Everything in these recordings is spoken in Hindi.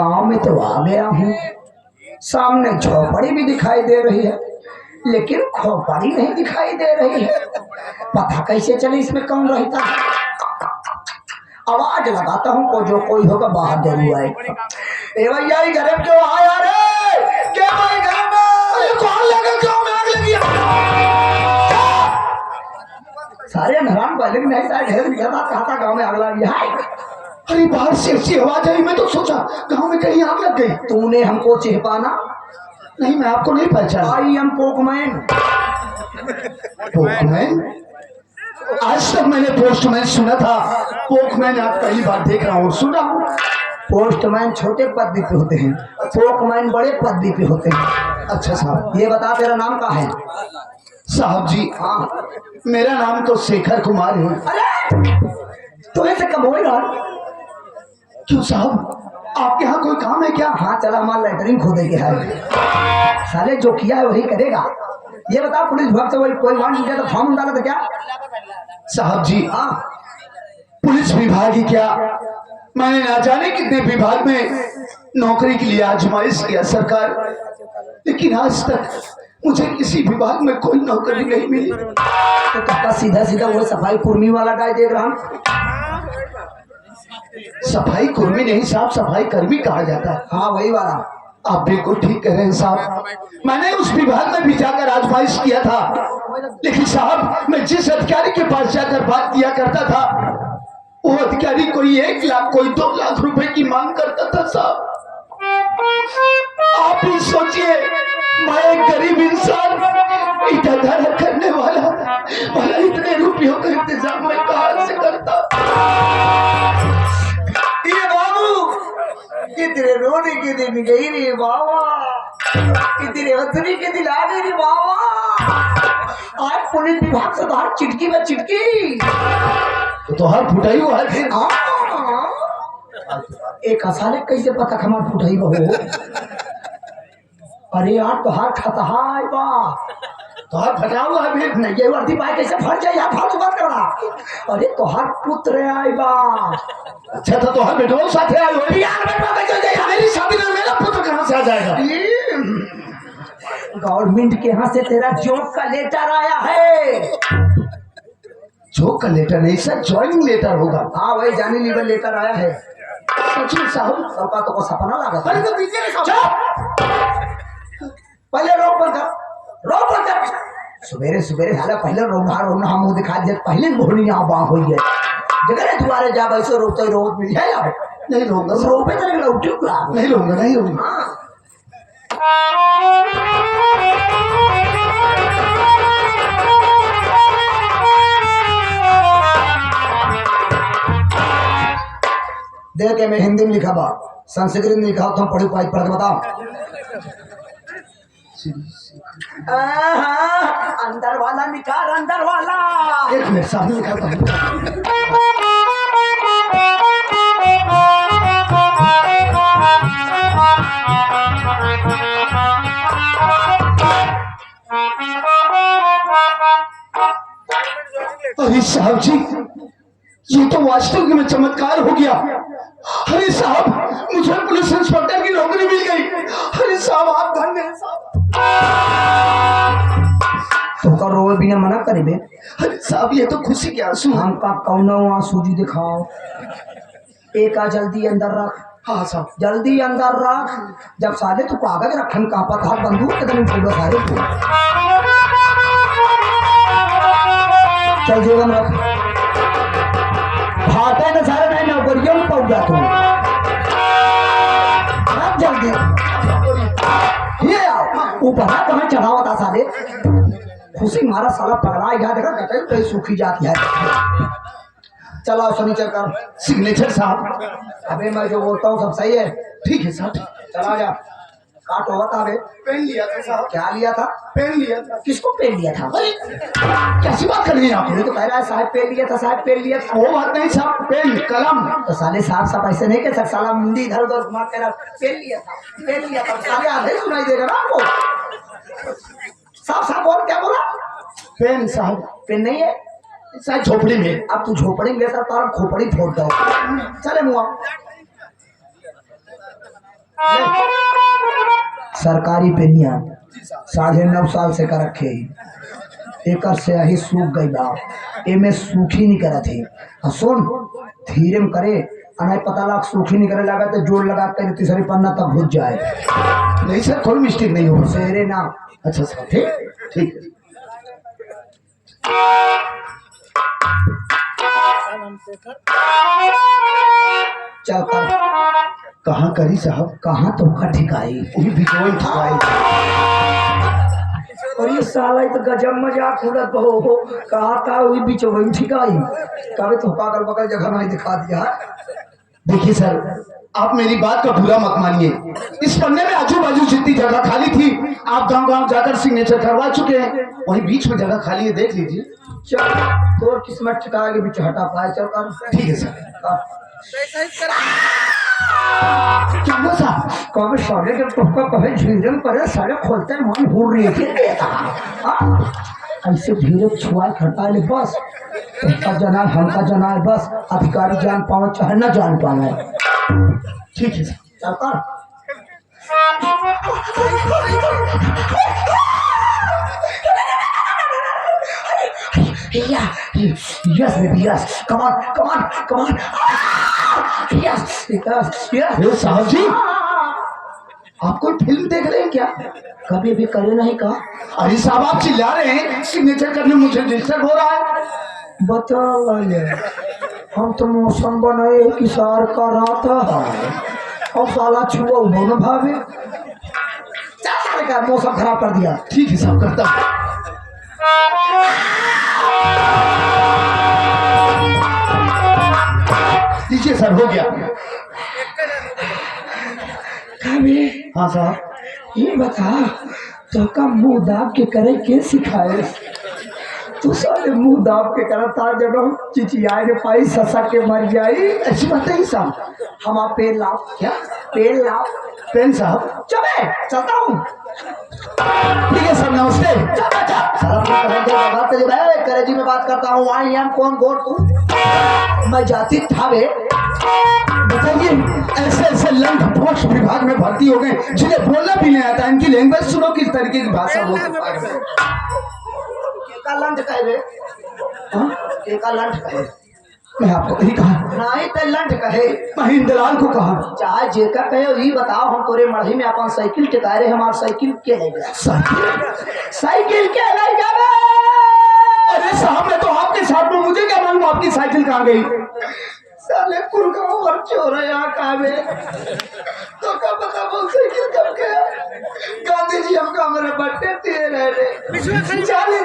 गांव में तो आ गया हूँ, सामने झोपड़ी भी दिखाई दे रही है लेकिन खोपड़ी नहीं दिखाई दे रही है। पता कैसे चले इसमें कौन रहता है। आवाज लगाता हूँ को जो कोई होगा बाहर जरूर आए। ए भैया घर में क्यों आया रे? क्या भाई घर में कौन लगा? क्यों में आग लगी? सारे नरान पहले भी नहीं सारे घर में कहता गाँव में आग लगी है। अरे बाहर से ऐसी आवाज आई, मैं तो सोचा गांव में कहीं आग लग गई। तूने हमको चिढ़पाना? नहीं, मैं आपको नहीं पहचाना। I am Pokemon. पोकमैन? आज तक मैंने पोस्टमैन सुना था, पोकमैन आज पहली बार देख रहा हूँ। सुना हूँ पोस्टमैन छोटे पदवी पे होते हैं, पोकमैन बड़े पदवी पे होते हैं। अच्छा साहब, ये बता तेरा नाम क्या है? साहब जी, हाँ, मेरा नाम तो शेखर कुमार है। अरे तुम्हें से कम हो रहा? क्यों साहब, आपके यहाँ कोई काम है क्या? हाँ चला, हमारा लेटरिन खोदे के है। साले जो किया है वही करेगा। ये बता पुलिस विभाग से कोई वांट दिया तो फॉर्म डाला था क्या? साहब जी, हाँ, पुलिस विभाग ही क्या, मैंने ना जाने कितने विभाग में नौकरी के लिए आजमाइश किया सरकार, लेकिन आज तक मुझे किसी विभाग में कोई नौकरी नहीं मिली। तो सीधा सीधा वो सफाई कुर्मी वाला डाल देख रहा। सफाई कुर्मी नहीं साहब, सफाई कर्मी कहा जाता है। हाँ वही वाला। आप बिल्कुल ठीक कह रहे हैं साहब, मैंने उस विभाग में भी जाकर आजमाइश किया था, लेकिन साहब मैं जिस अधिकारी के पास जाकर बात किया करता था, वो अधिकारी कोई 1 लाख कोई 2 लाख रुपए की मांग करता था साहब। आप ही सोचिए, मैं एक गरीब इंसान, ईटा धरा करने वाला, भला इतने रुपयों का इंतजाम मैं कहां से करता? ये बाबू कितने रोने के दिन गई रे बाबा, कितने हंसने के दिन आ गई रे बाबा। आज पुलिस विभाग से बाहर चिटकी में चिटकी तो हर फुटाई हुआ है। एक हसाले कैसे पता हमार फुटाई बहो। अरे यार तोहार खतहाय बा, तोहार फटा हुआ है फिर नहीं, ये वर्दी पाए कैसे फट जाए यार, फालतू बात कर रहा। अरे तोहार पुत्र आए बा। अच्छा तो हर बेटो साथ आए हो यार, बेटवा कैसे जाए? मेरी शादी में मेरा पुत्र कहां से आ जाएगा? गवर्नमेंट के यहाँ से तेरा जॉब का लेटर आया है। जॉब का लेटर नहीं सर, ज्वाइनिंग लेटर होगा। हाँ वही जानी लीवर लेटर आया है। सच में साहब? सबका तो को सपना लगा था। अरे तो पीछे पहले रोक बंद कर, रोक बंद कर। सवेरे सवेरे हाले पहले रोना हम मुंह दिखा दिया, पहले बोलियां बाँ हुई है जगह दुआरे जा वैसे रोते रोज मिल है यार। नहीं रहूंगा, रोपे तो नहीं उठी नहीं रहूंगा, नहीं रहूंगा। देख के मैं हिंदी में लिखा बा, संस्कृत में लिखा तुम पढ़ी पाई पढ़ के बताओ। अंदर वाला निकार, अंदर वाला। एक मिनट सामने लिखा था। अरे साहब जी, ये तो वास्तव में चमत्कार हो गया। अरे साहब, मुझे पुलिस इंस्पेक्टर की नौकरी मिल गई। अरे साहब आप धन्य हैं साहब। तो कर रोए बिना मना करे बे। अरे साहब ये तो खुशी के आंसू। हमका कौनो आंसू जी दिखाओ। एक आ जल्दी अंदर रख। हाँ साहब, जल्दी अंदर रख। जब साले तू कागज रखन का पता बंदूक कितने फूलो सारे तू। चल जीवन रख। भाटे न सारे नहीं नौकरियों में पहुंच जा तू। रख जल्दी। ये आओ ऊपर हाथ कहाँ चढ़ावा था साले। खुशी मारा साला पगला गया, देखा कहीं कहीं सूखी जाती है। चलाओ सनीचर कर। सिग्नेचर साहब। अबे मैं जो बोलता हूँ सब सही है? ठीक है साहब। चला जा। काट होगा था बे। पेन लिया था साहब। क्या लिया था? पेन लिया था। किसको पेन लिया था? कैसी बात कर रही हैं आप? तो कह रहा है साहब पेन लिया था, साहब पेन लिया था। वो बात नहीं साहब, पेन कलम। तो साले साहब सब ऐसे नहीं कह सकते। साला मुंडी इधर उधर घुमा के पेन लिया था, पेन लिया था। साले आधे सुनाई देगा ना आपको। साहब साहब बोल, क्या बोला? पेन साहब। पेन नहीं है शायद झोपड़ी में। अब तू झोपड़ी में सर तारा खोपड़ी फोड़ दो। चले मुआ सरकारी पेनिया 9.5 साल से कर रखे एक से यही सूख गई बा एमे सूखी नहीं करत है सुन धीरे में करे अनाय पता लग सूखी नहीं करे लगा तो जोड़ लगा कर तीसरी पन्ना तक घुस जाए। नहीं सर कोई मिस्टेक नहीं होगा सेरे ना। अच्छा सर ठीक ठीक चल कर कहाँ करी साहब कहाँ तो का ठिकाई वही बिचवाई ठिकाई और ये साला तो गजब मजाक उड़त हो कहा था वही बीच वही ठिकाई कभी तो पागल बगल जगह नहीं दिखा दिया। देखिए सर आप मेरी बात का बुरा मत मानिए इस पन्ने में आजू बाजू जितनी जगह खाली थी आप गांव गांव जाकर सिग्नेचर करवा चुके हैं वही बीच में जगह खाली है देख लीजिए। चल तो किस्मत ठिका के बीच हटा पाए चल कर ठीक है सर क्या हुआ साहब कभी साले के टोका कभी झीरम करे साले खोलते मन हो रही है ऐसे धीरे छुआ खटा ले बस उसका जना हमका जना है बस अधिकारी जान पावे चाहे न जान पावे। ठीक है सर चल कर Yeah, yes, baby, yes. Come on, come on, come on. Yes, yes, yes. साहब जी आप कोई फिल्म देख रहे हैं क्या? कभी भी करे नहीं कहा। अरे साहब आप चिल्ला रहे हैं सिग्नेचर करने मुझे डिस्टर्ब हो रहा है। बताओ हम तो मौसम बनाए किसार का रात है और साला छुआ उन्होंने न भावे का मौसम खराब कर दिया। ठीक है साहब करता हूँ। लीजिए सर हो गया। कभी हाँ साहब ये बता तो का मुंह दाब के करे के सिखाए तू साले मुंह दाब के करता जब चिचियाए ने पाई ससा के मर जाई ऐसी बात नहीं साहब हम आप पेन लाओ क्या पेन लाओ पेन साहब चले चलता हूँ ठीक है सर नमस्ते। करेजी में बात करता हूँ आई एम कौन गोर तू मैं जाति था वे बताइए ऐसे ऐसे लंग पोस्ट विभाग में भर्ती हो गए जिन्हें बोलना भी नहीं आता इनकी लैंग्वेज सुनो किस तरीके की भाषा बोलते लंच कहे का लंच कहे मैं आपको नहीं कहा नहीं तो लंच कहे मैं इंद्रलाल को कहा चाहे जेका कहे ये बताओ हम तोरे मढ़ी में अपन साइकिल टिका रहे हमार साइकिल के ले गया साइकिल के ले गया। अरे साहब मैं तो आपके साथ में मुझे क्या मालूम आपकी साइकिल कहाँ गई साले कुलगांव और चोर है यहाँ कहाँ में तो क्या पता वो साइकिल कब गया। गांधी जी हमको हमारे बट्टे दिए रहे 40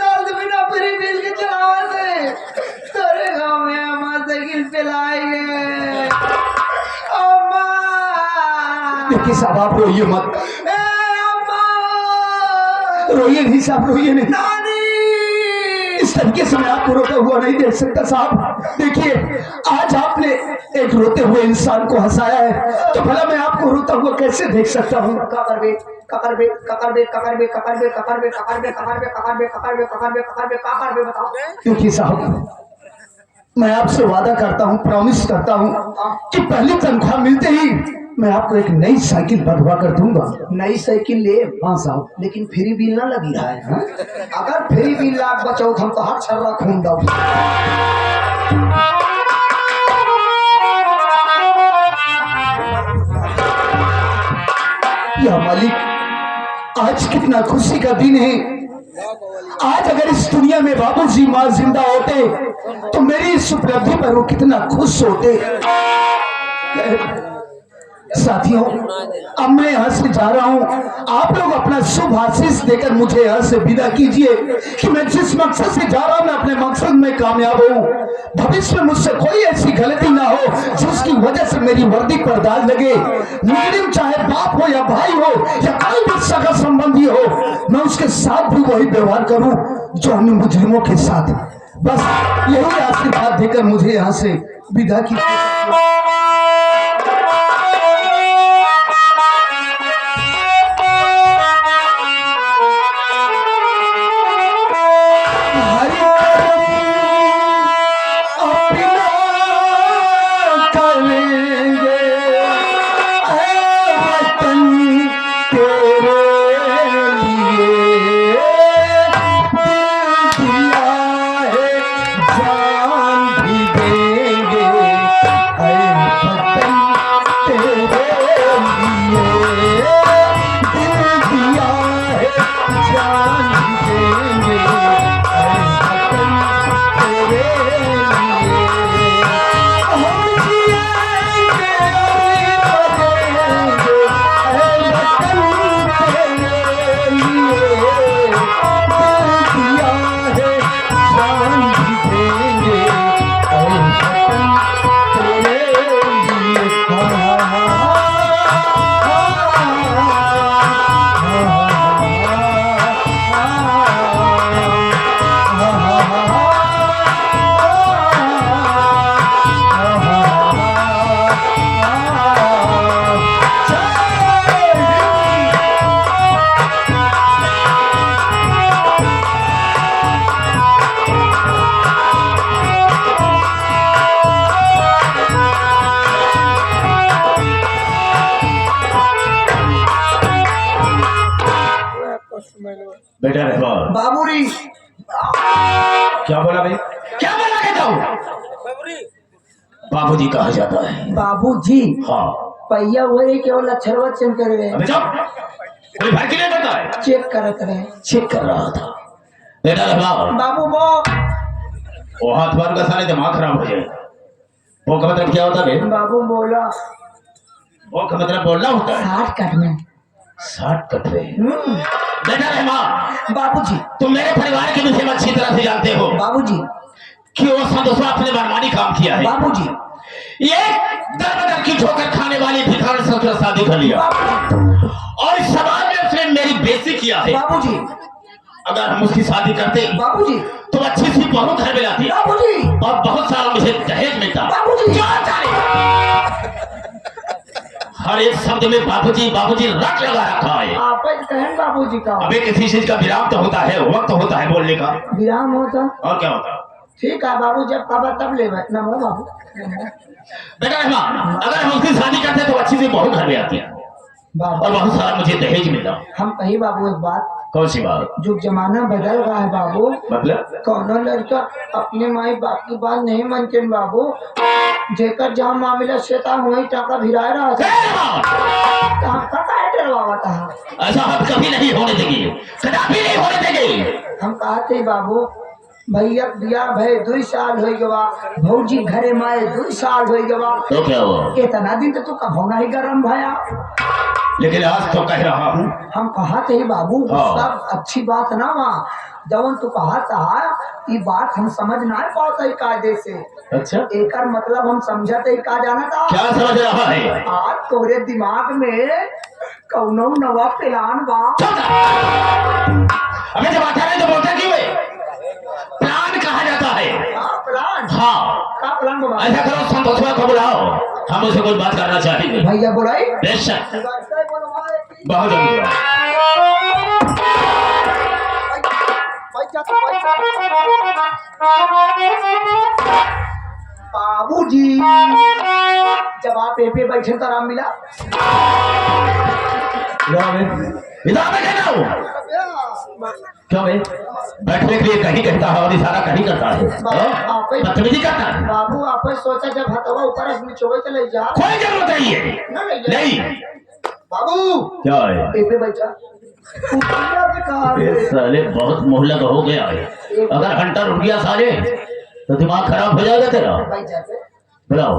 साल से बिना फ्री बिल के चलावा थे तेरे गाँव में हमारे साइकिल पे लाएंगे। अम्मा देखिए साहब आप रोइए मत अम्मा रोइए नहीं साहब रोइए नहीं नानी इस तरीके से मैं आपको रोता हुआ नहीं देख सकता साहब। देखिए आज आपने एक रोते हुए इंसान को हंसाया है तो भला मैं आपको रोता हुआ कैसे देख सकता हूँ। बताओ क्योंकि साहब मैं आपसे वादा करता हूँ प्रॉमिस करता हूँ कि पहली तनख्वाह मिलते ही मैं आपको एक नई साइकिल बढ़वा कर दूंगा। नई साइकिल ले हाँ साहब लेकिन फ्री बिल ना लगी रहा है हा? अगर फ्री बिल लाख बचाओ हम तो हर छर्रा खून दो। या मालिक आज कितना खुशी का दिन है। आज अगर इस दुनिया में बाबूजी माँ जिंदा होते तो मेरी इस उपलब्धि पर वो कितना खुश होते। साथियों अब मैं यहाँ से जा रहा हूँ आप लोग अपना शुभ आशीष देकर मुझे यहाँ से विदा कीजिए कि मैं जिस मकसद से जा रहा हूँ मैं अपने मकसद में कामयाब हूँ। भविष्य में मुझसे कोई ऐसी गलती ना हो जिसकी वजह से मेरी वर्दी पर दाग लगे। मुजरिम चाहे बाप हो या भाई हो या कोई भी सगा संबंधी हो मैं उसके साथ भी वही व्यवहार करूँ जो अन्य मुजरिमों के साथ। बस यही आशीर्वाद देकर मुझे यहाँ से विदा कीजिए। बेटा रहमान। बाबूरी। क्या बोला भाई? क्या बोला कहता हूँ? बाबूजी कहा जाता है। बाबूजी। हाँ। पहिया वही केवल अक्षर वचन कर रहे अबे चुप, कोई भाई नहीं करता है। चेक करत रहे। चेक कर रहा था। बेटा रहमान, बाबू वो हाथ बार का साले दिमाग खराब हो जाए। वो का मतलब क्या होता है? बाबू बोला वो का मतलब बोलना होता है। 60 कटने। 60 कट रहे हैं। बेटा रहमान, बाबूजी। तुम मेरे परिवार के विषय में अच्छी तरह से जानते हो बाबूजी। कि वो संतोषवा अपने मनमानी काम किया है। बाबूजी। ये दर की ठोकर खाने वाली भिखारी से उसने शादी कर लिया और इस समाज में उसने मेरी बेइज्जती किया है। बाबूजी। अगर हम उसकी शादी करते बाबूजी। तो अच्छी सी बहू घर में लाती बाबूजी। और बहुत सारा मुझे दहेज मिलता। बाबूजी। हर एक शब्द में बाबूजी बाबूजी रट लगा रखा है। आप कहें बाबूजी का। अबे किसी चीज का विराम तो होता है, वक्त होता है बोलने का। विराम होता और क्या होता? ठीक है बाबू, जब कहा तब ले नमो बाबू। बेटा रहमान, अगर हम उसकी शादी करते तो अच्छी सी बहू घर में आती बाबू और बहुत सारा मुझे दहेज मिलता। हम कही बाबू एक बात, कौन सी बात? जो जमाना बदल रहा है बाबू, मतलब? कौनो लड़का अपने माई बाप की बात नहीं मानते बाबू। जेकर जहाँ मामला सेता वही टाका भिराए रहा था। हम का डरवावा था। ऐसा हम कभी नहीं होने देंगे, कदापि नहीं होने देंगे। हम कहते बाबू भैया दिया भाई 2 साल हो गवा, भौजी घरे माए 2 साल हो गवा। तो क्या हुआ? इतना दिन तो तू कभो नहीं गरम भया। लेकिन आज तो कह रहा हूँ। हम कहा थे बाबू हाँ। सब अच्छी बात ना वहाँ जवन तू कहा था, ये बात हम समझ ना पाते कायदे से। अच्छा, एकर मतलब हम समझते का जाना था। क्या समझ रहा है? आज तोरे दिमाग में कौनो नवा प्लान बा। अबे जब आता है तो बोलता क्यों है? प्लान कहा जाता है। प्लान? हाँ, का प्लान बा? ऐसा करो संतोषवा को बुलाओ, हम उससे कुछ बात करना चाहेंगे। भैया बुलाई। बेशक, बहुत जरूरी। बाबूजी जब आप पे बैठे तो आराम मिला। इधर बैठे ना हो। क्यों भाई? बैठने के लिए कहीं कहता है और इशारा कहीं करता है। बदतमीजी करता है। बाबू आप सोचा जब हथवा ऊपर चोबे चले जा, कोई जरूरत नहीं है। नहीं बाबू क्या है? पे बैठा। ये साले बहुत मोहलक हो गया है। अगर घंटा रुक गया साले तो दिमाग खराब हो जाएगा तेरा। बुलाओ।